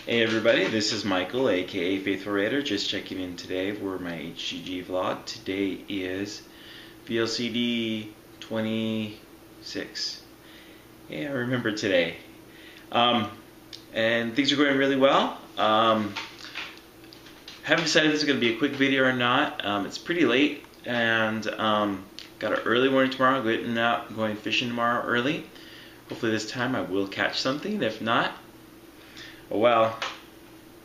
Hey everybody, this is Michael, aka Faithful Raider, just checking in today for my HCG vlog. Today is VLCD 26. Yeah, I remember today. And things are going really well. Haven't decided if this is going to be a quick video or not. It's pretty late, and got an early morning tomorrow. Going fishing tomorrow early. Hopefully this time I will catch something. If not, oh well,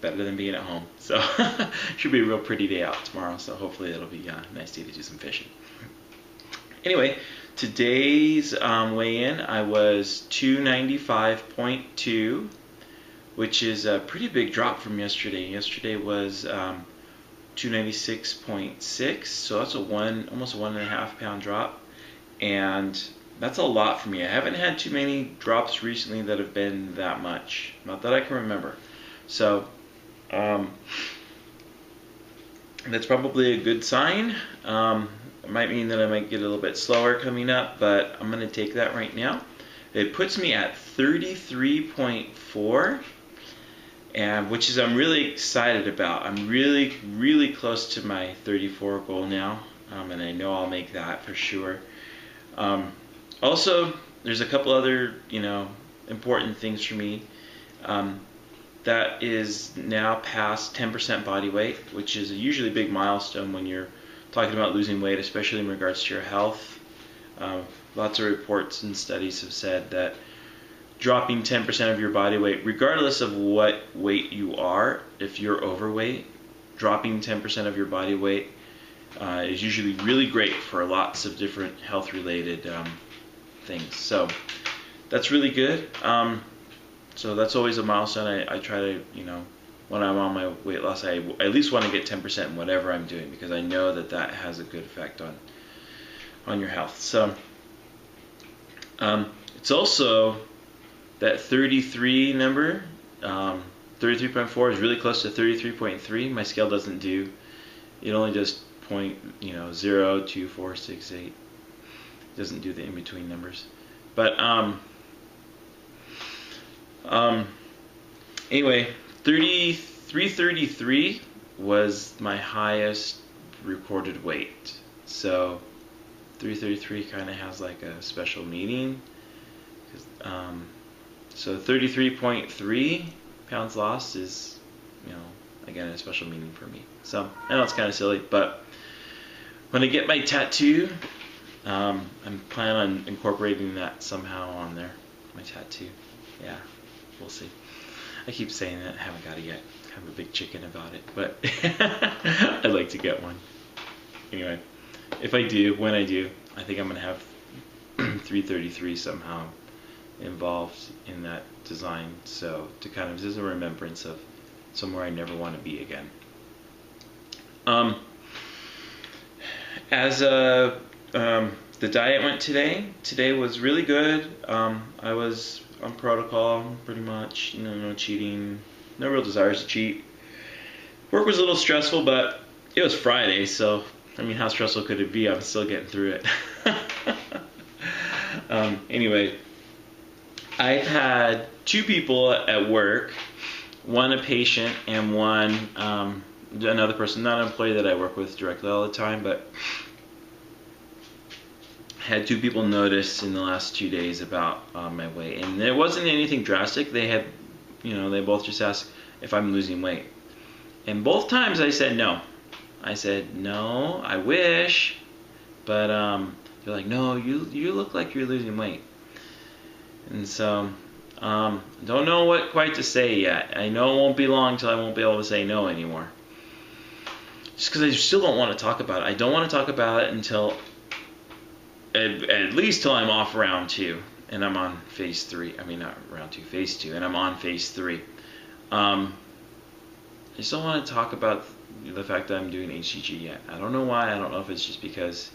better than being at home. So should be a real pretty day out tomorrow. So hopefully it'll be a nice day to do some fishing. Anyway, today's weigh-in, I was 295.2, which is a pretty big drop from yesterday. Yesterday was 296.6, so that's almost a 1.5 pound drop, and that's a lot for me. I haven't had too many drops recently that have been that much, not that I can remember. So that's probably a good sign. It might mean that I might get a little bit slower coming up, but I'm going to take that right now. It puts me at 33.4, and which is I'm really excited about. I'm really close to my 34 goal now, and I know I'll make that for sure. Also, there's a couple other important things for me. That is now past 10% body weight, which is usually a big milestone when you're talking about losing weight, especially in regards to your health. Lots of reports and studies have said that dropping 10% of your body weight, regardless of what weight you are, if you're overweight, dropping 10% of your body weight is usually really great for lots of different health-related things. So that's really good. So that's always a milestone. I try to, when I'm on my weight loss, I at least want to get 10% in whatever I'm doing, because I know that that has a good effect on your health. So it's also that 33 number, 33.4 is really close to 33.3. My scale doesn't do, it only does 0, 2, 4, 6, 8. It doesn't do the in-between numbers. But anyway, 333 was my highest recorded weight. So 333 kind of has like a special meaning. So 33.3 pounds lost is, again, a special meaning for me. So I know it's kind of silly, but when I get my tattoo, I'm planning on incorporating that somehow on there. My tattoo. Yeah, we'll see. I keep saying that, I haven't got it yet. I'm a big chicken about it, but I'd like to get one. Anyway, if I do, when I do, I think I'm going to have 333 somehow involved in that design, so to kind of, as a remembrance of somewhere I never want to be again. The diet went today. Today was really good. I was on protocol pretty much, no cheating, no real desires to cheat. Work was a little stressful, but it was Friday, so I mean, how stressful could it be? I'm still getting through it. Anyway, I've had 2 people at work, one a patient and one another person, not an employee that I work with directly all the time, but had 2 people notice in the last 2 days about my weight, and it wasn't anything drastic. They had, they both just asked if I'm losing weight, and both times I said no. I said no, I wish, but they're like, no, you look like you're losing weight. And so don't know what quite to say yet. I know it won't be long till I won't be able to say no anymore, just because I still don't want to talk about it. I don't want to talk about it until at least till I'm off round 2 and I'm on phase 3. I mean, not round 2, phase 2, and I'm on phase 3. I just don't want to talk about the fact that I'm doing HCG yet. I don't know why. I don't know if it's just because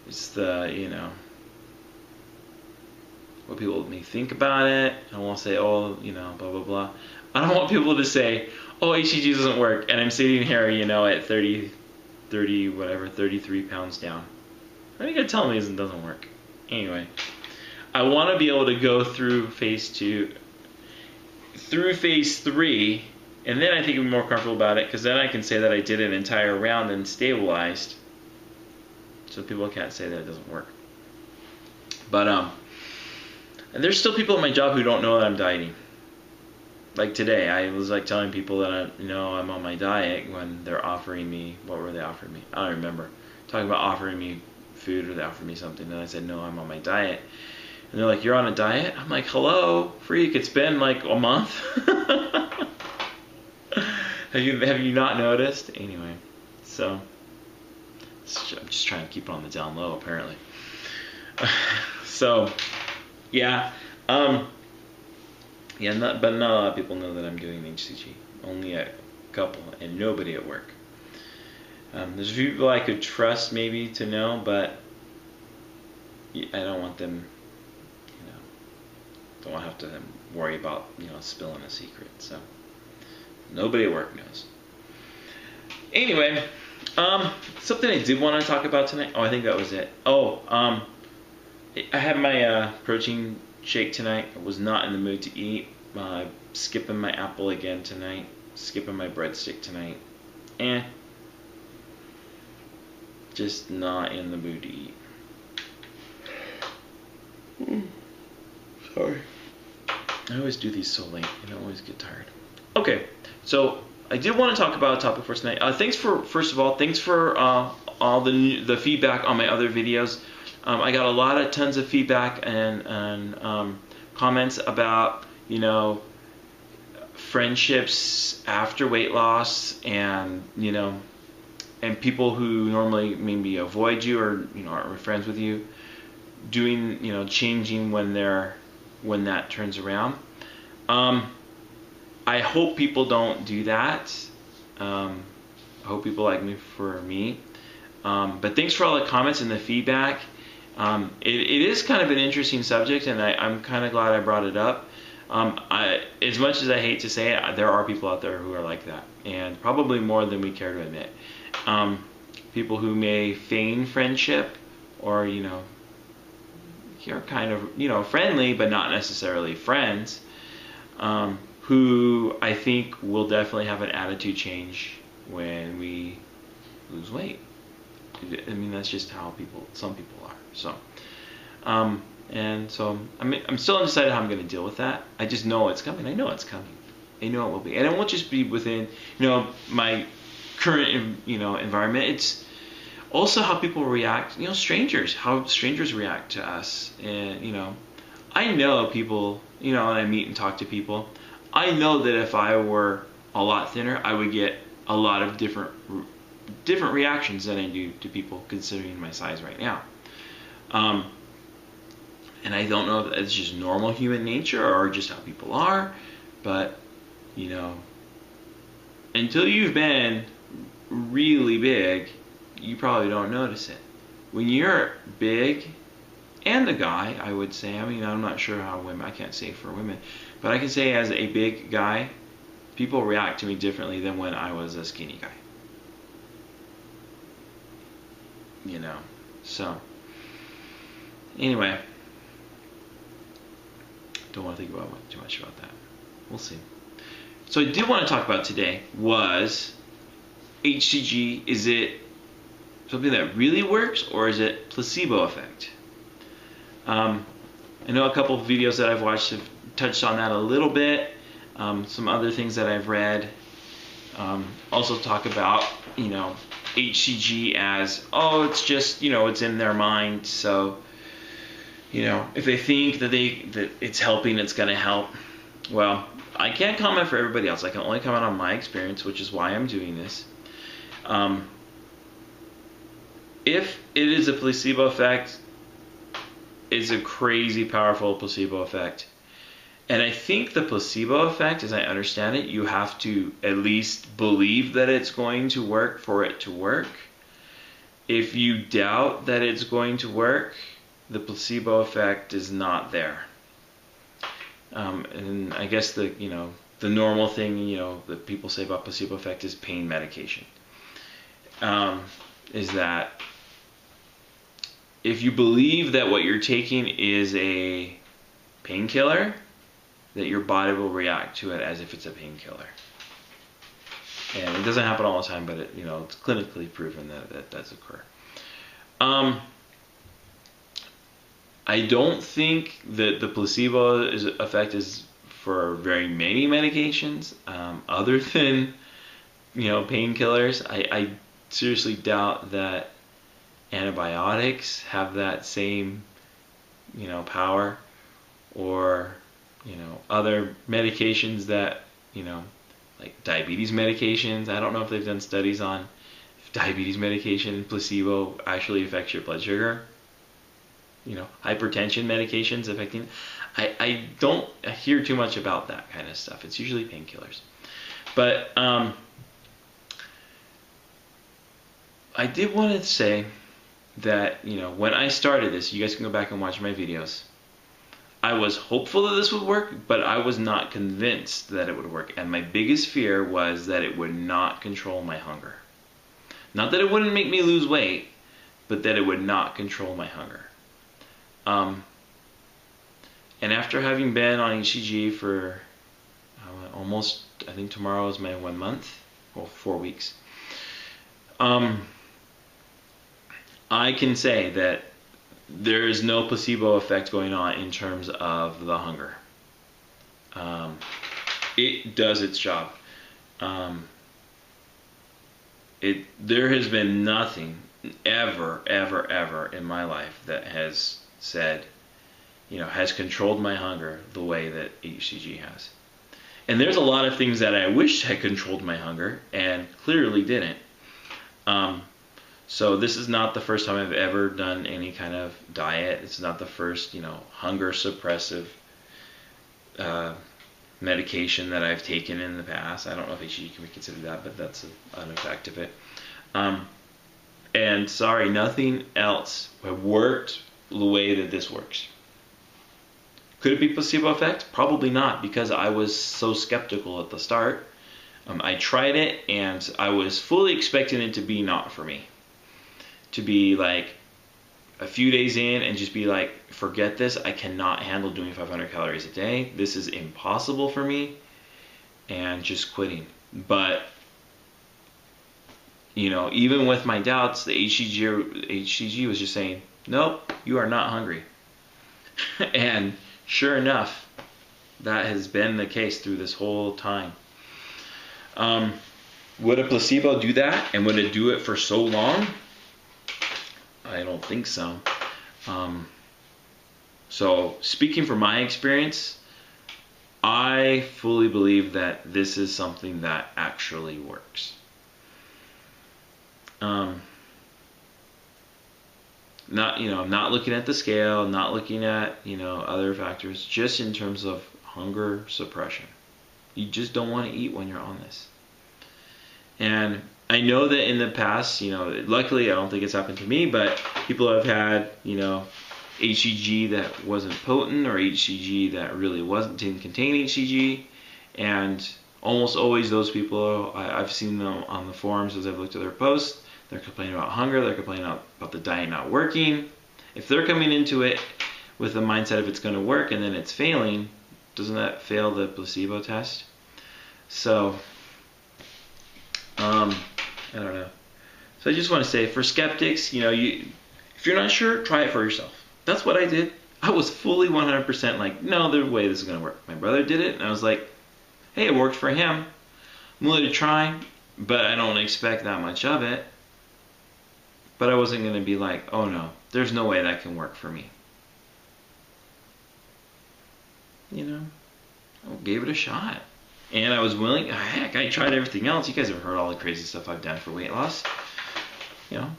it's the, what people may think about it. I won't say, oh, blah, blah, blah. I don't want people to say, oh, HCG doesn't work, and I'm sitting here, at 33 pounds down. What are you going to tell me it doesn't work? Anyway, I want to be able to go through phase 2 through phase 3, and then I think I'm more comfortable about it, because then I can say that I did an entire round and stabilized, so people can't say that it doesn't work. But there's still people at my job who don't know that I'm dieting. Like today, I was like telling people that I'm on my diet when they're offering me, what were they offering me? I don't remember. Talking about offering me food, or they offered me something, and I said, no, I'm on my diet. And they're like, you're on a diet? I'm like, hello, freak, it's been like a month. have you not noticed? Anyway, so I'm just trying to keep it on the down low, apparently. So, yeah. But not a lot of people know that I'm doing HCG. Only a couple, and nobody at work. There's a few people I could trust maybe to know, but I don't want them, don't want to have to worry about, spilling a secret. So nobody at work knows. Anyway, something I did want to talk about tonight. Oh, I think that was it. I had my protein shake tonight. I was not in the mood to eat. Skipping my apple again tonight. Skipping my breadstick tonight. Just not in the mood to eat. Sorry. I always do these so late, and I always get tired. Okay, so I did want to talk about a topic for tonight. Thanks for all the feedback on my other videos. I got tons of feedback and comments about, friendships after weight loss, and and people who normally maybe avoid you or aren't friends with you, doing changing when that turns around. I hope people don't do that. I hope people like me for me. But thanks for all the comments and the feedback. It is kind of an interesting subject, and I'm kind of glad I brought it up. As much as I hate to say it, there are people out there who are like that, and probably more than we care to admit. People who may feign friendship, or you're kind of friendly but not necessarily friends, who I think will definitely have an attitude change when we lose weight. I mean, that's just how some people are. So and so I'm still undecided how I'm going to deal with that. I just know it's coming. I know it's coming. I know it will be, and it won't just be within my current environment. It's also how people react. Strangers, how strangers react to us, and I know people. When I meet and talk to people, I know that if I were a lot thinner, I would get a lot of different reactions than I do to people considering my size right now. And I don't know if it's just normal human nature or just how people are, but until you've been really big, you probably don't notice it. When you're big, and a guy, I would say, I'm not sure how women, I can't say for women, but I can say as a big guy, people react to me differently than when I was a skinny guy. So anyway, don't want to think about too much about that. We'll see. So I did want to talk about today was HCG. Is it something that really works, or is it placebo effect? I know a couple of videos that I've watched have touched on that a little bit. Some other things that I've read also talk about HCG as, it's just it's in their mind, so if they think that it's helping, it's going to help. Well, I can't comment for everybody else. I can only comment on my experience, which is why I'm doing this. If it is a placebo effect, it's a crazy powerful placebo effect. And I think the placebo effect, as I understand it, you have to at least believe that it's going to work for it to work. If you doubt that it's going to work, the placebo effect is not there. And I guess the normal thing that people say about placebo effect is pain medication. Is that if you believe that what you're taking is a painkiller, that your body will react to it as if it's a painkiller. And it doesn't happen all the time, but it's clinically proven that does occur. I don't think that the placebo effect is for very many medications, other than painkillers. I seriously doubt that antibiotics have that same power, or other medications that like diabetes medications. I don't know if they've done studies on if diabetes medication, placebo, actually affects your blood sugar. Hypertension medications affecting. I don't hear too much about that kind of stuff. It's usually painkillers. But I did want to say that when I started this, you guys can go back and watch my videos, I was hopeful that this would work, but I was not convinced that it would work. And my biggest fear was that it would not control my hunger. Not that it wouldn't make me lose weight, but that it would not control my hunger. And after having been on HCG for almost, I think tomorrow is my 1 month, well, 4 weeks, I can say that there is no placebo effect going on in terms of the hunger. It does its job. There has been nothing ever in my life that has said, has controlled my hunger the way that HCG has. And there's a lot of things that I wish had controlled my hunger and clearly didn't. So this is not the first time I've ever done any kind of diet. It's not the first, hunger suppressive medication that I've taken in the past. I don't know if HCG can be considered that, but that's an effect of it. And sorry, nothing else worked the way that this works. Could it be placebo effect? Probably not, because I was so skeptical at the start. I tried it and I was fully expecting it to be not for me. To be like a few days in and just be like, forget this, I cannot handle doing 500 calories a day. This is impossible for me, and just quitting. But even with my doubts, the HCG was just saying, nope, you are not hungry. And sure enough, that has been the case through this whole time. Would a placebo do that? And would it do it for so long? I don't think so. So speaking from my experience, I fully believe that this is something that actually works. Not looking at the scale, not looking at, other factors, just in terms of hunger suppression. You just don't want to eat when you're on this. And I know that in the past, luckily I don't think it's happened to me, but people have had, HCG that wasn't potent, or HCG that really didn't contain HCG, and almost always those people, I've seen them on the forums as I've looked at their posts, they're complaining about hunger, they're complaining about the diet not working. If they're coming into it with the mindset of it's going to work and then it's failing, doesn't that fail the placebo test? So, I don't know. So I just want to say, for skeptics, if you're not sure, try it for yourself. That's what I did. I was fully 100% like, no, there's a way this is going to work. My brother did it, and I was like, hey, it worked for him. I'm willing to try, but I don't expect that much of it. But I wasn't going to be like, oh no, there's no way that can work for me. I gave it a shot. And I was willing. Heck, I tried everything else. You guys have heard all the crazy stuff I've done for weight loss.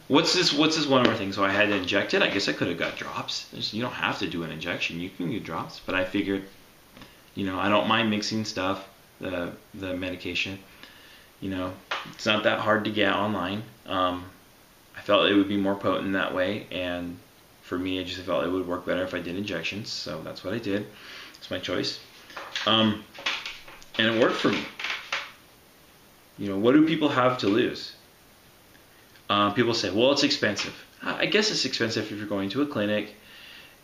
What's this one more thing? So I had to inject it. I guess I could have got drops. You don't have to do an injection. You can get drops. But I figured, I don't mind mixing stuff, the medication. It's not that hard to get online. I felt it would be more potent that way. And for me, I just felt it would work better if I did injections. So that's what I did. It's my choice. And it worked for me. What do people have to lose? People say, well, it's expensive. I guess it's expensive if you're going to a clinic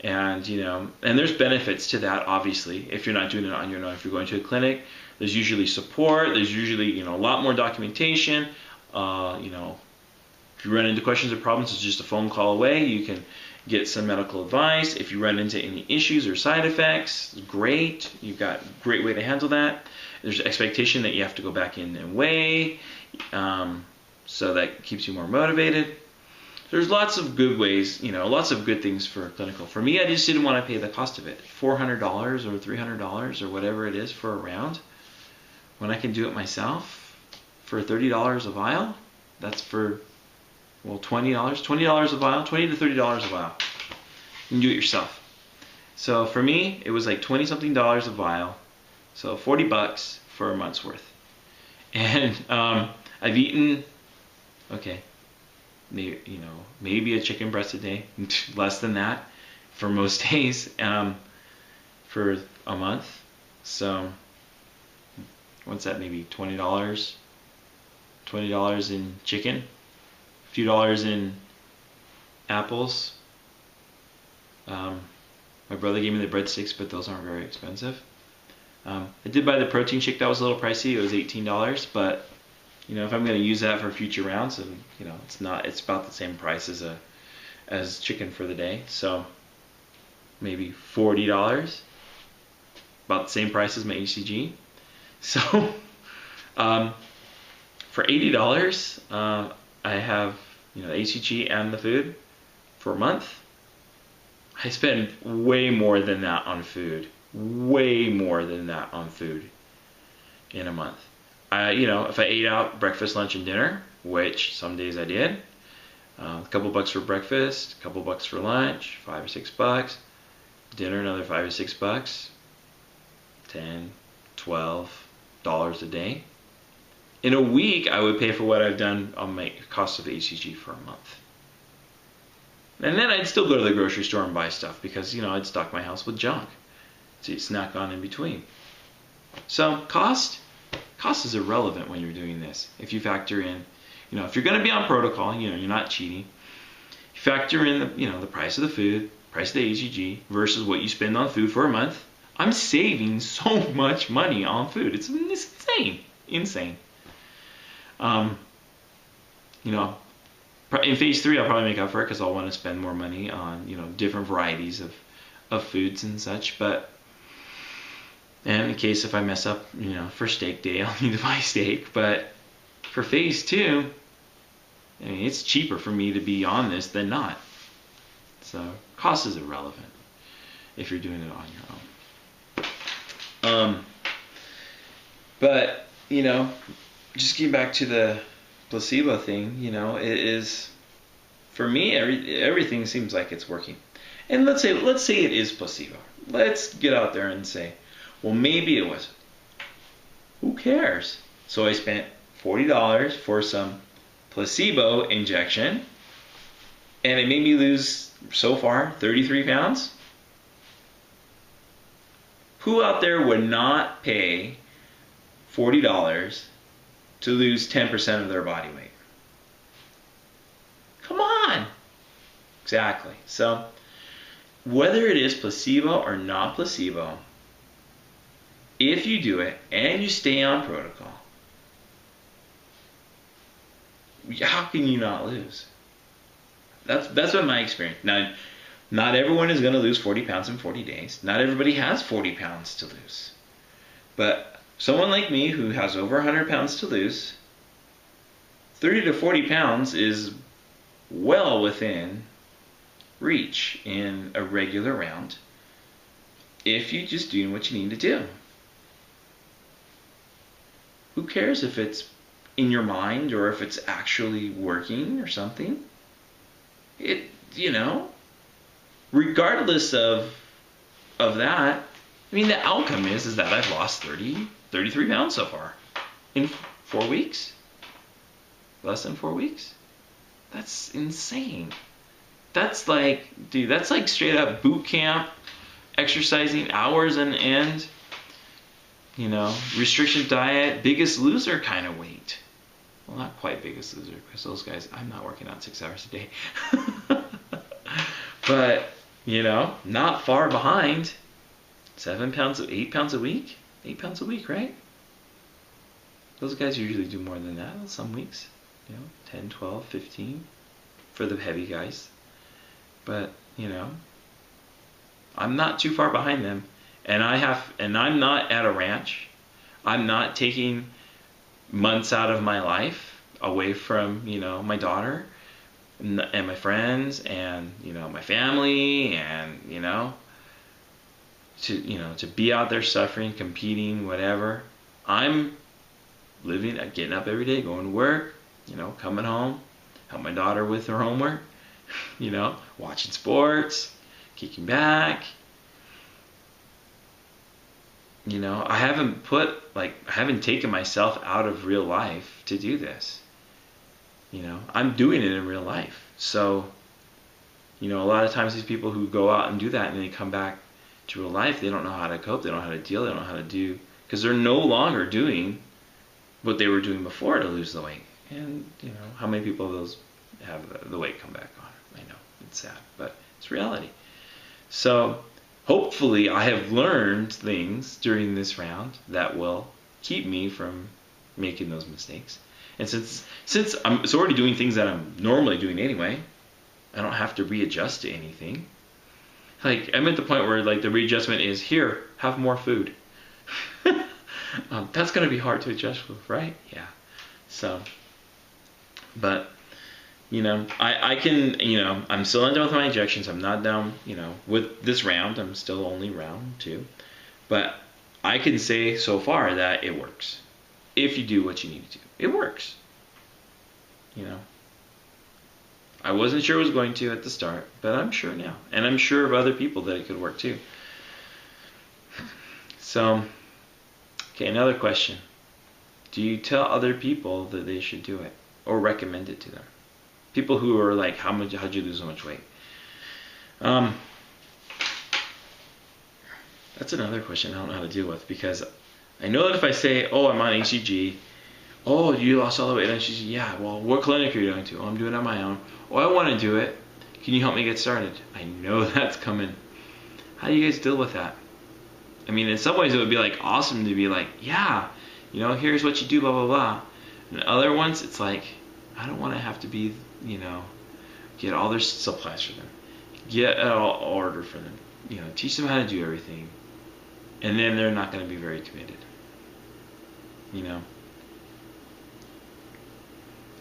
And and there's benefits to that, obviously. If you're not doing it on your own, if you're going to a clinic, there's usually support. There's usually a lot more documentation. If you run into questions or problems, it's just a phone call away. You can get some medical advice. If you run into any issues or side effects, great. You've got a great way to handle that. There's expectation that you have to go back in and weigh, so that keeps you more motivated. There's lots of good ways, lots of good things for clinical. For me, I just didn't want to pay the cost of it. $400 or $300 or whatever it is for a round, when I can do it myself for $30 a vial. That's for, well, $20 a vial, $20 to $30 a vial. You can do it yourself. So for me, it was like 20 something dollars a vial, so $40 for a month's worth. And I've eaten, okay, maybe a chicken breast a day, less than that for most days, for a month. So what's that, maybe $20 in chicken, a few dollars in apples. My brother gave me the breadsticks, but those aren't very expensive. I did buy the protein shake. That was a little pricey. It was $18, but if I'm going to use that for future rounds, and it's about the same price as chicken for the day. So maybe $40, about the same price as my HCG. So for $80, I have the HCG and the food for a month. I spend way more than that on food. Way more than that on food in a month. If I ate out breakfast, lunch, and dinner, which some days I did, a couple bucks for breakfast, a couple bucks for lunch, $5 or $6. Dinner, another $5 or $6. $10, $12 a day. In a week, I would pay for what I've done on my cost of HCG for a month. And then I'd still go to the grocery store and buy stuff because, I'd stock my house with junk to snack on in between. So cost is irrelevant when you're doing this. If you factor in, if you're going to be on protocol, you're not cheating. You factor in the price of the food, price of the HCG versus what you spend on food for a month. I'm saving so much money on food. It's insane. In phase 3, I'll probably make up for it because I'll want to spend more money on different varieties of foods and such. But and in case if I mess up, for steak day, I'll need to buy steak. But for phase 2, it's cheaper for me to be on this than not. So cost is irrelevant if you're doing it on your own. But just getting back to the placebo thing, it is, for me, everything seems like it's working. And let's say it is placebo. Let's get out there and say, well, maybe it wasn't. Who cares? So I spent $40 for some placebo injection, and it made me lose, so far, 33 pounds. Who out there would not pay $40 to lose 10% of their body weight? Come on! Exactly. So, whether it is placebo or not placebo, if you do it and you stay on protocol, how can you not lose? That's what my experience. Now, not everyone is going to lose 40 pounds in 40 days. Not everybody has 40 pounds to lose. But someone like me who has over 100 pounds to lose, 30 to 40 pounds is well within reach in a regular round if you're just doing what you need to do. Who cares if it's in your mind or if it's actually working or something? Regardless of that, the outcome is that I've lost 33 pounds so far in 4 weeks. Less than 4 weeks. That's insane. That's like straight up boot camp, exercising hours on end, restriction diet, Biggest Loser kind of weight. Well, not quite Biggest Loser, because those guys, I'm not working out 6 hours a day. But, You know, not far behind. 7 pounds, 8 pounds a week? 8 pounds a week, right? Those guys usually do more than that some weeks. You know, 10, 12, 15 for the heavy guys. But, you know, I'm not too far behind them. And I'm not at a ranch. I'm not taking months out of my life away from, you know, my daughter and my friends and, you know, my family and, you know, to be out there suffering, competing, whatever. I'm living, getting up every day, going to work, you know, coming home, help my daughter with her homework, you know, watching sports, kicking back. You know, I haven't taken myself out of real life to do this. You know, I'm doing it in real life. So, you know, a lot of times these people who go out and do that and they come back to real life, they don't know how to cope, they don't know how to deal, they don't know how to do, because they're no longer doing what they were doing before to lose the weight. And, you know, how many people of those have the weight come back on? I know, it's sad, but it's reality. So, hopefully I have learned things during this round that will keep me from making those mistakes. And since I'm already doing things that I'm normally doing anyway, I don't have to readjust to anything. Like, I'm at the point where, like, the readjustment is, here, have more food. That's going to be hard to adjust with, right? Yeah. So, but, you know, I can, you know, I'm still not done with my injections. I'm not done, you know, with this round. I'm still only round 2. But I can say so far that it works. If you do what you need to do. It works. You know. I wasn't sure it was going to at the start, but I'm sure now. And I'm sure of other people that it could work too. So, okay, another question. Do you tell other people that they should do it? Or recommend it to them? People who are like, how'd you lose so much weight? That's another question I don't know how to deal with, because I know that if I say, oh, I'm on HCG, oh, you lost all the weight on HCG, yeah, well, what clinic are you going to? Oh, I'm doing it on my own. Oh, I want to do it. Can you help me get started? I know that's coming. How do you guys deal with that? I mean, in some ways it would be like awesome to be like, yeah, you know, here's what you do, blah, blah, blah. And other ones, it's like, I don't want to have to be, you know, get all their supplies for them, get an order for them, you know, teach them how to do everything, and then they're not going to be very committed, you know.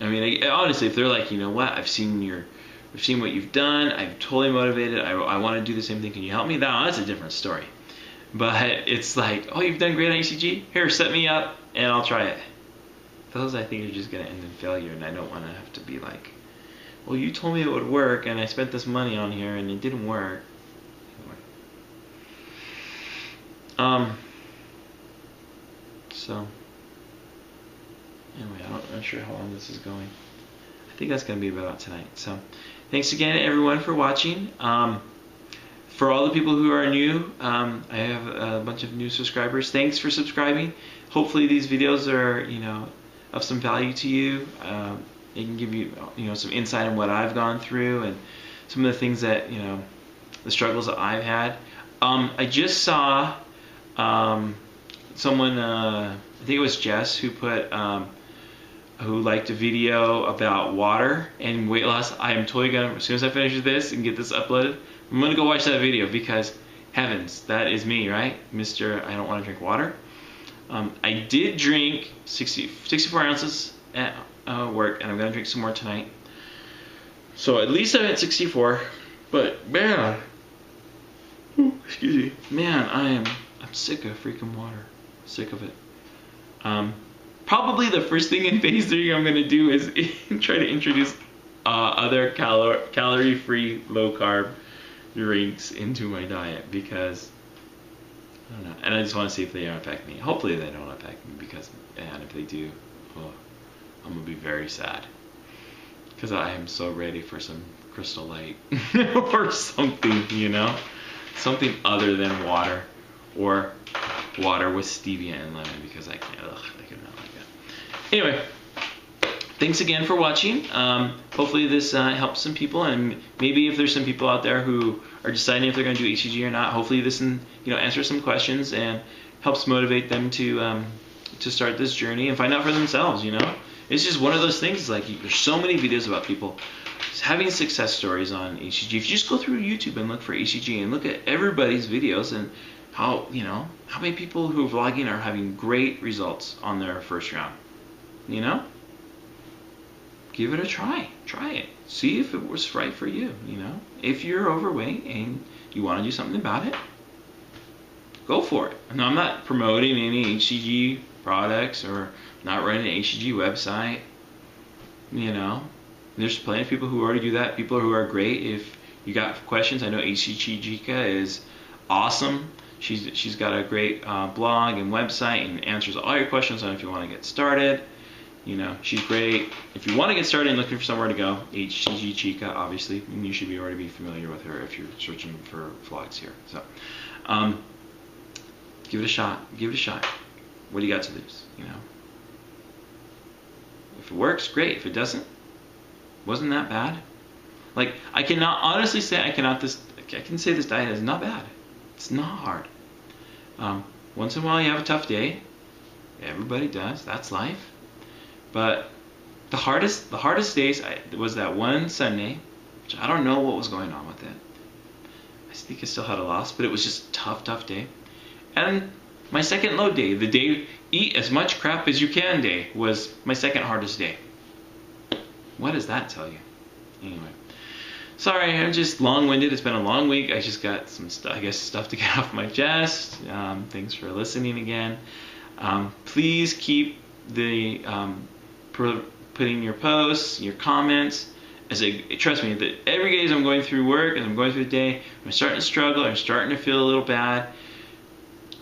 I mean, honestly, if they're like, you know what, I've seen what you've done, I'm totally motivated, I want to do the same thing, can you help me? That's a different story. But it's like, oh, you've done great on HCG? Here, set me up, and I'll try it. Those, I think, are just going to end in failure, and I don't want to have to be like, well, you told me it would work, and I spent this money on here, and it didn't work. So, anyway, I'm not sure how long this is going. I think that's going to be about tonight. So, thanks again, everyone, for watching. For all the people who are new, I have a bunch of new subscribers. Thanks for subscribing. Hopefully these videos are, you know, of some value to you. It can give you, you know, some insight on what I've gone through and some of the things that, you know, the struggles that I've had. I just saw someone, I think it was Jess, who put, who liked a video about water and weight loss. I am totally gonna, as soon as I finish this and get this uploaded, I'm gonna go watch that video, because heavens, that is me, right? Mr. I don't want to drink water. I did drink 64 ounces at work, and I'm gonna drink some more tonight. So at least I'm at 64. But man, excuse me, man, I'm sick of freaking water. Sick of it. Probably the first thing in phase 3 I'm gonna do is try to introduce other calorie-free, low-carb drinks into my diet, because I don't know, and I just want to see if they affect me. Hopefully they don't affect me, because, and if they do, oh, I'm gonna be very sad, because I am so ready for some Crystal Light or something, you know, something other than water, or water with stevia and lemon, because I can't. I could not like that. Anyway. Thanks again for watching. Hopefully this helps some people, and maybe if there's some people out there who are deciding if they're going to do HCG or not. Hopefully this answers some questions and helps motivate them to start this journey and find out for themselves. It's just one of those things. Like, there's so many videos about people having success stories on HCG. If you just go through YouTube and look for HCG and look at everybody's videos and how many people who are vlogging are having great results on their first round. Give it a try. Try it. See if it was right for you. If you're overweight and you want to do something about it, go for it. I'm not promoting any HCG products or not running an HCG website. There's plenty of people who already do that. People who are great. If you got questions, I know HCG is awesome. She's got a great blog and website and answers all your questions on if you want to get started. She's great. If you want to get started and looking for somewhere to go, HCG Chica, obviously, and you should already be familiar with her if you're searching for vlogs here. So, give it a shot. Give it a shot. What do you got to lose? If it works, great. If it doesn't, wasn't that bad. Like, I cannot honestly say I can say this diet is not bad. It's not hard. Once in a while you have a tough day. Everybody does. That's life. But the hardest days was that one Sunday, which I don't know what was going on with it. I think I still had a loss, but it was just a tough day. And my second low day, the day eat as much crap as you can day, was my second hardest day. What does that tell you? Anyway, sorry, I'm just long-winded. It's been a long week. I just got some stuff to get off my chest. Thanks for listening again. Please keep the putting your posts, your comments. Trust me, that every day as I'm going through work, as I'm going through the day, I'm starting to struggle. I'm starting to feel a little bad.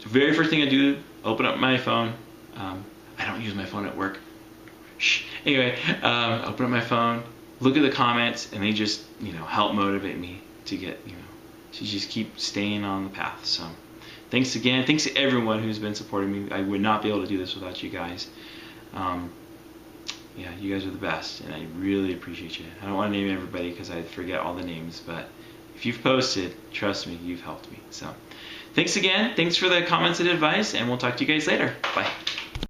The very first thing I do, open up my phone. I don't use my phone at work. Anyway, open up my phone, look at the comments, and they just help motivate me to get to just keep staying on the path. So thanks again. Thanks to everyone who's been supporting me. I would not be able to do this without you guys. Yeah, you guys are the best, and I really appreciate you. I don't want to name everybody because I forget all the names, but if you've posted, trust me, you've helped me. So thanks again. Thanks for the comments and advice, and we'll talk to you guys later. Bye.